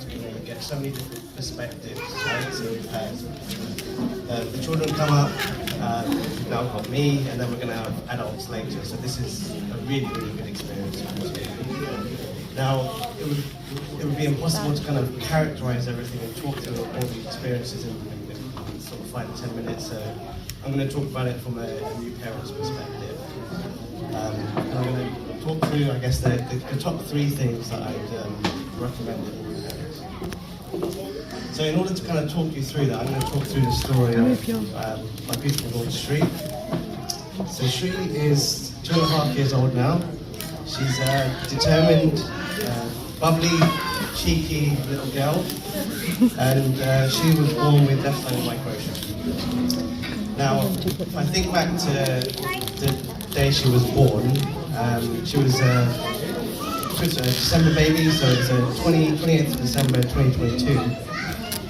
you get so many different perspectives, right? So we've had the children come up, we've now got me, and then we're going to have adults later. So this is a really, really good experience. Now, it would be impossible to kind of characterize everything and talk through all the experiences in sort of 5 to 10 minutes. So I'm going to talk about it from a new parent's perspective. And I'm going to talk through, I guess, the top 3 things that I'd recommend in new parents. So in order to kind of talk you through that, I'm going to talk through the story of my beautiful daughter Shri. So Shri is 2.5 years old now. She's a determined, bubbly, cheeky little girl, and she was born with left-sided microtia. Now, if I think back to the day she was born, she was a December baby, so it's 28th of December 2022.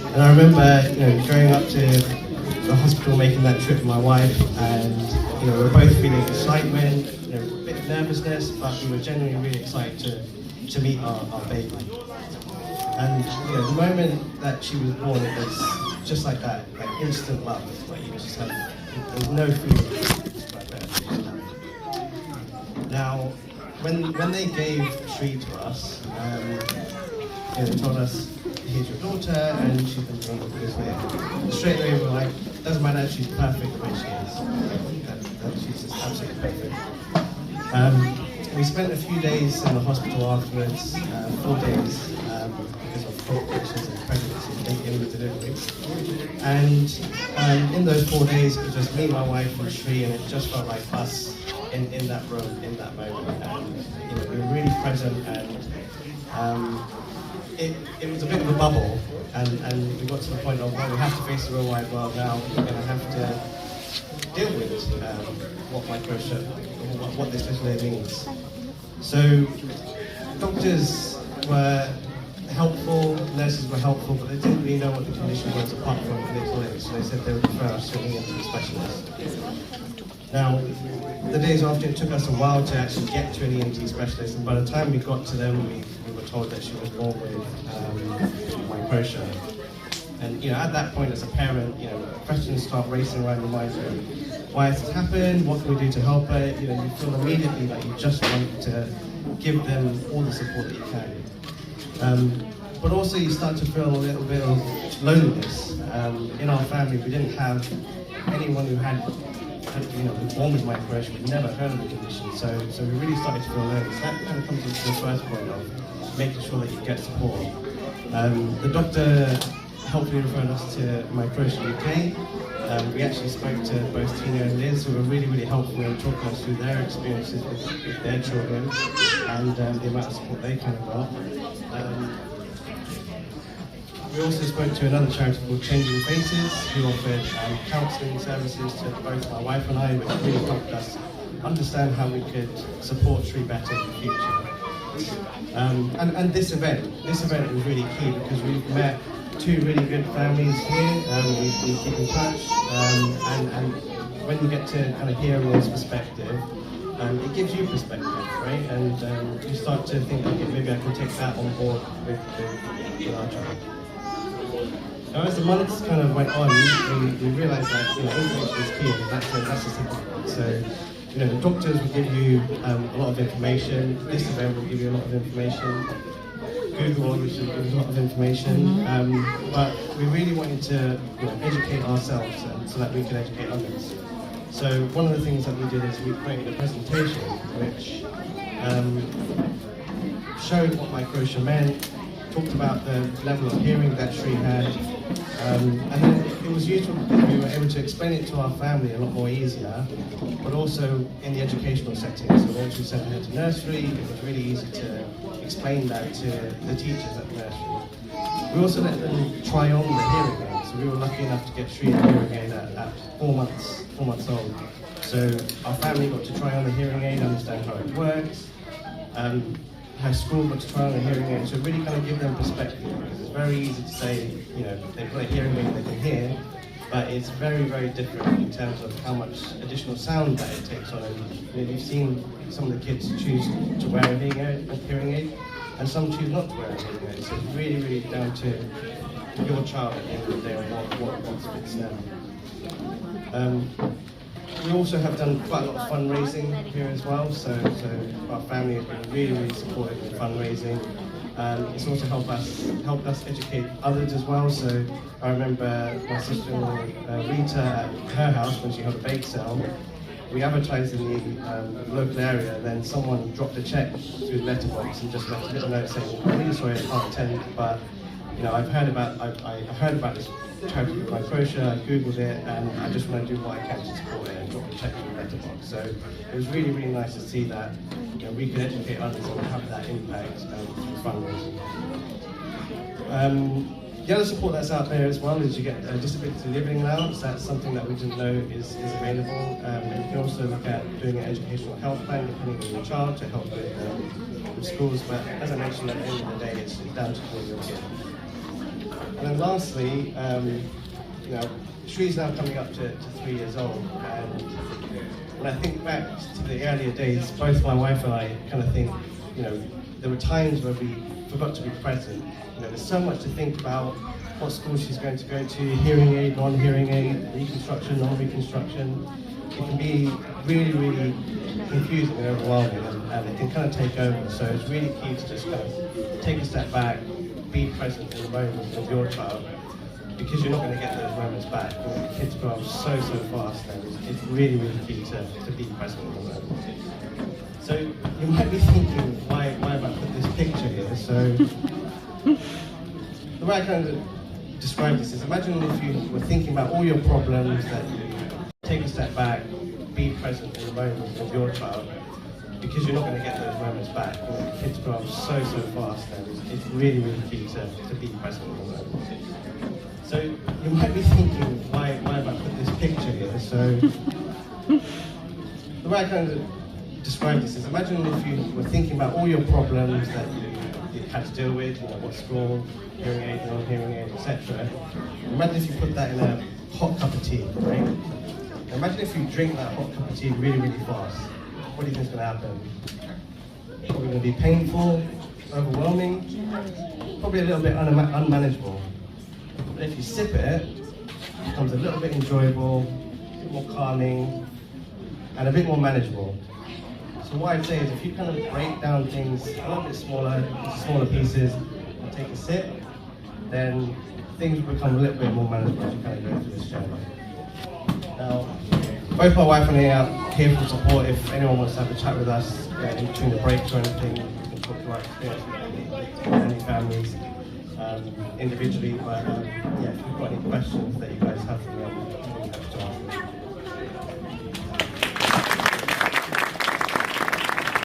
And I remember, going up to the hospital, making that trip with my wife, and we were both feeling excitement, a bit of nervousness, but we were genuinely really excited to meet our baby. And the moment that she was born, it was just like that, like instant love. Like you just had, there's no feeling like that. Now, when they gave Shri to us, they told us, here's your daughter, and she's been born this way. Straight away we were like, doesn't matter, she's perfect the way she is. She's just absolutely perfect. We spent a few days in the hospital afterwards, 4 days, because of complications and pregnancy in the delivery. And in those 4 days, it was just me, my wife, and Shri, and it just felt like us in that room, in that moment. And we were really present, and it was a bit of a bubble, and we got to the point of, well, we have to face the real wide world now. We're going to have to deal with what microtia, what this little A means. So doctors were helpful, nurses were helpful, but they didn't really know what the condition was apart from little A. So they said they would refer us to an ENT specialist. Now, the days after, it took us a while to actually get to an ENT specialist, and by the time we got to them, we were told that she was born with microtia. And at that point, as a parent, questions start racing around your mind. Why has this happened? What can we do to help her? You feel immediately that you just want to give them all the support that you can. But also, you start to feel a little bit of loneliness. In our family, we didn't have anyone who had was born with microtia. We'd never heard of the condition, so we really started to feel lonely. So that kind of comes into the first point of making sure that you get support. The doctor helpfully referred us to Microtia UK. We actually spoke to both Tina and Liz, who were really, really helpful in talking us through their experiences with their children and the amount of support they kind of got. We also spoke to another charity called Changing Faces, who offered counselling services to both my wife and I, which really helped us understand how we could support Shri better in the future. And this event was really key because we've met 2 really good families here. We keep in touch, and when you get to kind of hear everyone's perspective, it gives you perspective, right? And you start to think, okay, maybe I can take that on board with our child. Now, as the months kind of went on, we realised that information is key, and that's a simple one. So, the doctors will give you a lot of information. This event will give you a lot of information. Google obviously gives a lot of information, but we really wanted to educate ourselves so that we could educate others. So one of the things that we did is we created a presentation which showed what microtia meant, talked about the level of hearing that Shri had, and then it was useful because we were able to explain it to our family a lot more easier, but also in the educational setting. So once we sent her to nursery, it was really easy to explain that to the teachers at the nursery. We also let them try on the hearing aid. So we were lucky enough to get Shri a hearing aid at 4 months old. So our family got to try on the hearing aid, understand how it works. Her school got to try on a hearing aid, so really kind of give them perspective, because it's very easy to say, they've got a hearing aid they can hear, but it's very, very different in terms of how much additional sound that it takes on. And you've seen some of the kids choose to wear a hearing aid, and some choose not to wear a hearing aid. So it's really, really down to your child at the end of the day and what fits them. We also have done quite a lot of fundraising here as well, so our family has been really, really supportive in fundraising. It's also helped us educate others as well. So I remember my sister-in-law Rita at her house when she had a bake sale. We advertised in the local area, and then someone dropped a check through the letterbox and just left a little note saying, "I'm really sorry I can't attend, but you know, I heard about this charity called Microtia, I googled it, and I just want to do what I can to support it," and dropped a check through the letterbox. So it was really, really nice to see that we could educate others and have that impact through fundraising. The other support that's out there as well is you get a disability living allowance. That's something that we didn't know is available. And you can also look at doing an educational health plan depending on your child to help with schools. But as I mentioned, at the end of the day, it's down to your kid. And then lastly, Shree's now coming up to 3 years old, and when I think back to the earlier days, both my wife and I kind of think, there were times where we forgot to be present. There's so much to think about: what school she's going to go to, hearing aid, non-hearing aid, reconstruction, non-reconstruction. It can be really, really confusing and overwhelming, and it can kind of take over. So it's really key to just kind of take a step back, be present in the moment with your child, because you're not going to get those moments back. Kids grow up so fast, and it's really, really key to be present in the moment. So you might be thinking, why have I put this picture here? So the way I kind of describe this is, imagine if you were thinking about all your problems, that you take a step back, be present in the moment with your child, because you're not going to get those moments back. Kids grow up so fast, and it's really, really key to be present in the moment. So you might be thinking, why have I put this picture here? So the way I kind of describe this is, imagine if you were thinking about all your problems that you had to deal with, what school, hearing aid, non-hearing aid, etc. Imagine if you put that in a hot cup of tea, right? Imagine if you drink that hot cup of tea really, really fast. What do you think is going to happen? Probably going to be painful, overwhelming, probably a little bit unmanageable. But if you sip it, it becomes a little bit enjoyable, a bit more calming, and a bit more manageable. So what I'd say is, if you kind of break down things a little bit smaller pieces, and take a sip, then things become a little bit more manageable as you kind of go through this journey. Now, both my wife and I are here for support. If anyone wants to have a chat with us in between the breaks or anything, we can talk to our experience with any families individually. But if you've got any questions that you